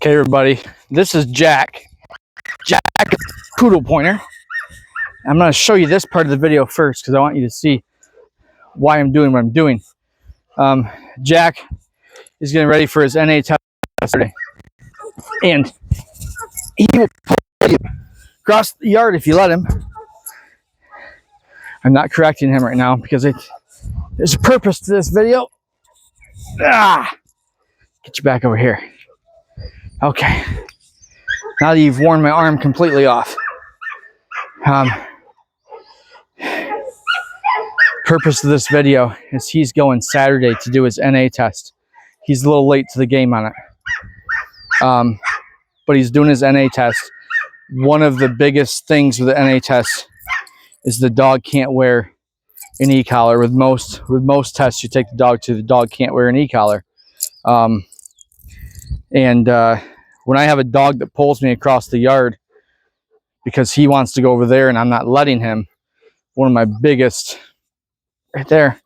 Okay, everybody, this is Jack Pudel Pointer. I'm going to show you this part of the video first because I want you to see why I'm doing what I'm doing. Jack is getting ready for his NA test yesterday, and he will pull you across the yard if you let him. I'm not correcting him right now because there's a purpose to this video. Get you back over here. Okay. Now that you've worn my arm completely off. Purpose of this video is he's going Saturday to do his NA test. He's a little late to the game on it. But he's doing his NA test. One of the biggest things with the NA test is the dog can't wear an e-collar. With most tests you take the dog to, the dog can't wear an e-collar. When I have a dog that pulls me across the yard because he wants to go over there and I'm not letting him, one of my biggest, right there,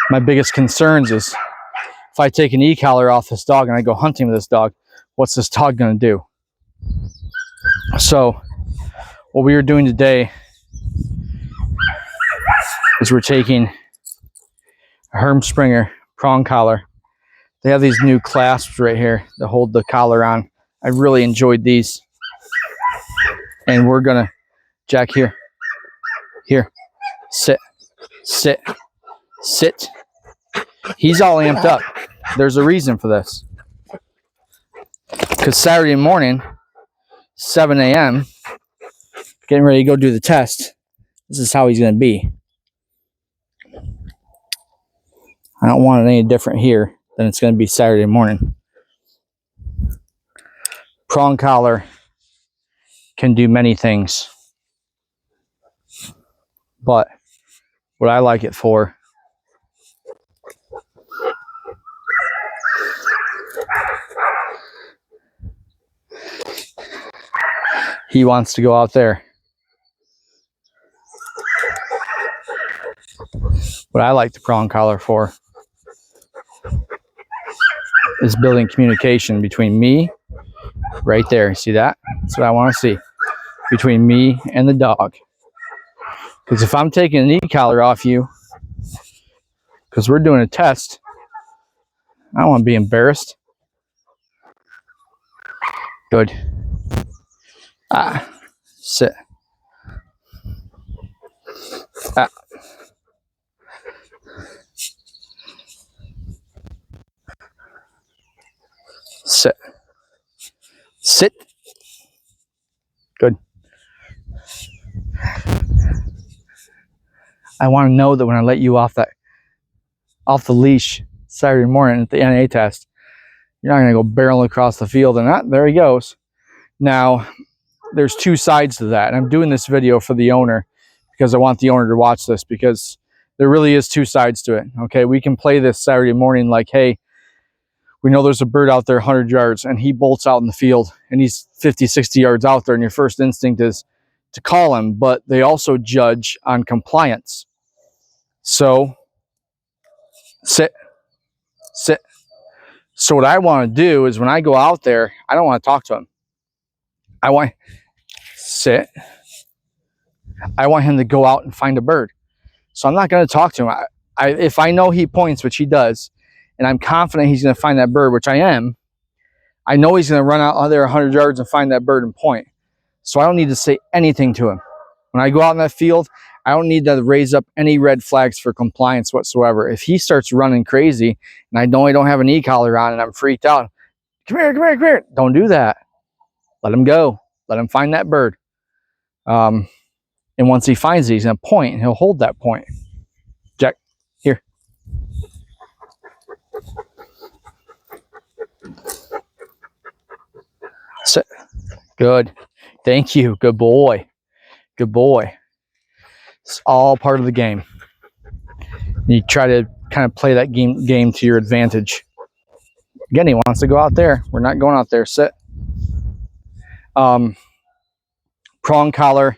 my biggest concerns is if I take an e-collar off this dog and I go hunting with this dog, what's this dog going to do? So what we are doing today is we're taking a Hermspringer prong collar. They have these new clasps right here that hold the collar on. I really enjoyed these. And we're gonna, Jack, here, sit, sit, sit. He's all amped up. There's a reason for this. Because Saturday morning, 7 a.m., getting ready to go do the test, this is how he's gonna be. I don't want it any different here than it's going to be Saturday morning. Prong collar can do many things, but what I like it for he wants to go out there. What I like the prong collar for is building communication between me, right there. See that? That's what I want to see. Between me and the dog. Because if I'm taking an e-collar off you, because we're doing a test, I don't want to be embarrassed. Good. Sit. Sit. Sit. Good. I want to know that when I let you off the leash Saturday morning at the NA test, you're not going to go barreling across the field and there he goes. Now, there's two sides to that. And I'm doing this video for the owner because I want the owner to watch this, because there really is two sides to it. Okay, we can play this Saturday morning like, hey, we know there's a bird out there 100 yards and he bolts out in the field and he's 50, 60 yards out there, and your first instinct is to call him, but they also judge on compliance. So sit, sit. So what I want to do is when I go out there, I don't want to talk to him. I want sit. I want him to go out and find a bird. So I'm not going to talk to him. If I know he points, which he does, and I'm confident he's going to find that bird, which I am, I know he's going to run out there 100 yards and find that bird and point. So I don't need to say anything to him. When I go out in that field, I don't need to raise up any red flags for compliance whatsoever. If he starts running crazy and I know I don't have an e-collar on and I'm freaked out, come here, come here, come here. Don't do that. Let him go. Let him find that bird. And once he finds it, he's going to point and he'll hold that point. Jack, here. Sit. Good. Thank you. Good boy. Good boy. It's all part of the game. You try to kind of play that game to your advantage. Again, he wants to go out there. We're not going out there. Sit. Prong collar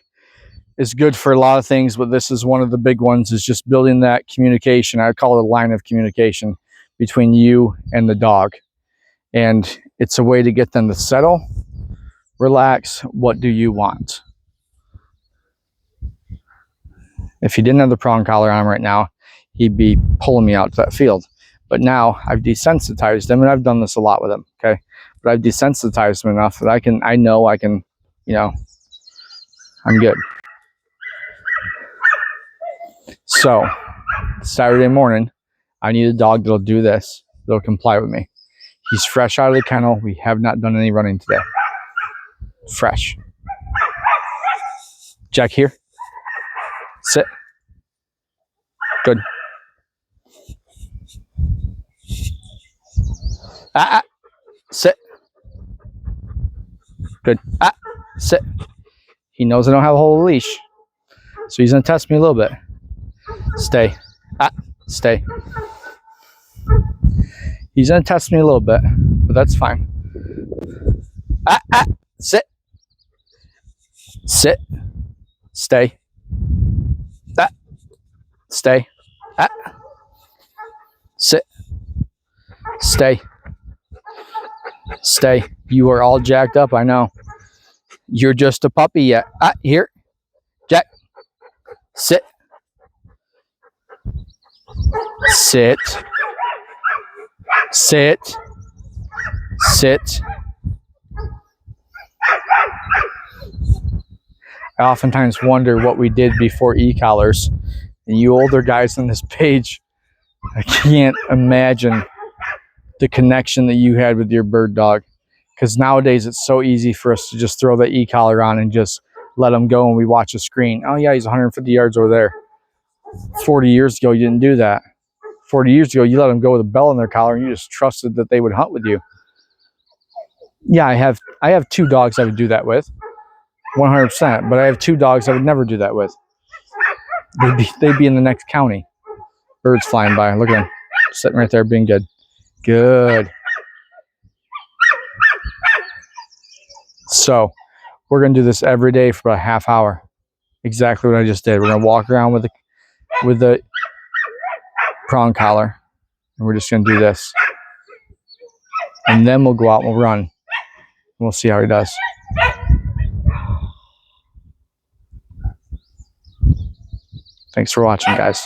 is good for a lot of things, but this is one of the big ones, is just building that communication. I call it a line of communication between you and the dog. And it's a way to get them to settle, relax. What do you want? If he didn't have the prong collar on him right now, he'd be pulling me out to that field. But now I've desensitized him, and I've done this a lot with him, okay? But I've desensitized him enough that I know I can, you know, I'm good. So, Saturday morning, I need a dog that'll do this, that'll comply with me. He's fresh out of the kennel. We have not done any running today. Fresh. Jack, here. Sit. Good. Sit. Good. Sit. He knows I don't have a whole leash, so he's gonna test me a little bit. Stay. Stay. He's gonna test me a little bit, but that's fine. Sit. Sit. Stay. Stay. Sit. Stay. Stay. You are all jacked up, I know. You're just a puppy yet. Here. Jack. Sit. Sit. Sit. Sit. I oftentimes wonder what we did before e-collars. And you older guys on this page, I can't imagine the connection that you had with your bird dog. Because nowadays it's so easy for us to just throw the e-collar on and just let him go and we watch a screen. Oh yeah, he's 150 yards over there. 40 years ago, you didn't do that. 40 years ago, you let them go with a bell in their collar and you just trusted that they would hunt with you. Yeah, I have 2 dogs I would do that with, 100%. But I have 2 dogs I would never do that with. They'd be in the next county. Birds flying by. Look at them sitting right there, being good. Good. So we're gonna do this every day for about a half hour. Exactly what I just did. We're gonna walk around with the prong collar, and we're just gonna do this, and then we'll go out and we'll run, and we'll see how he does. Thanks for watching, guys.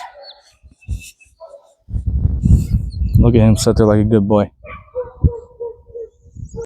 Look at him sit there like a good boy.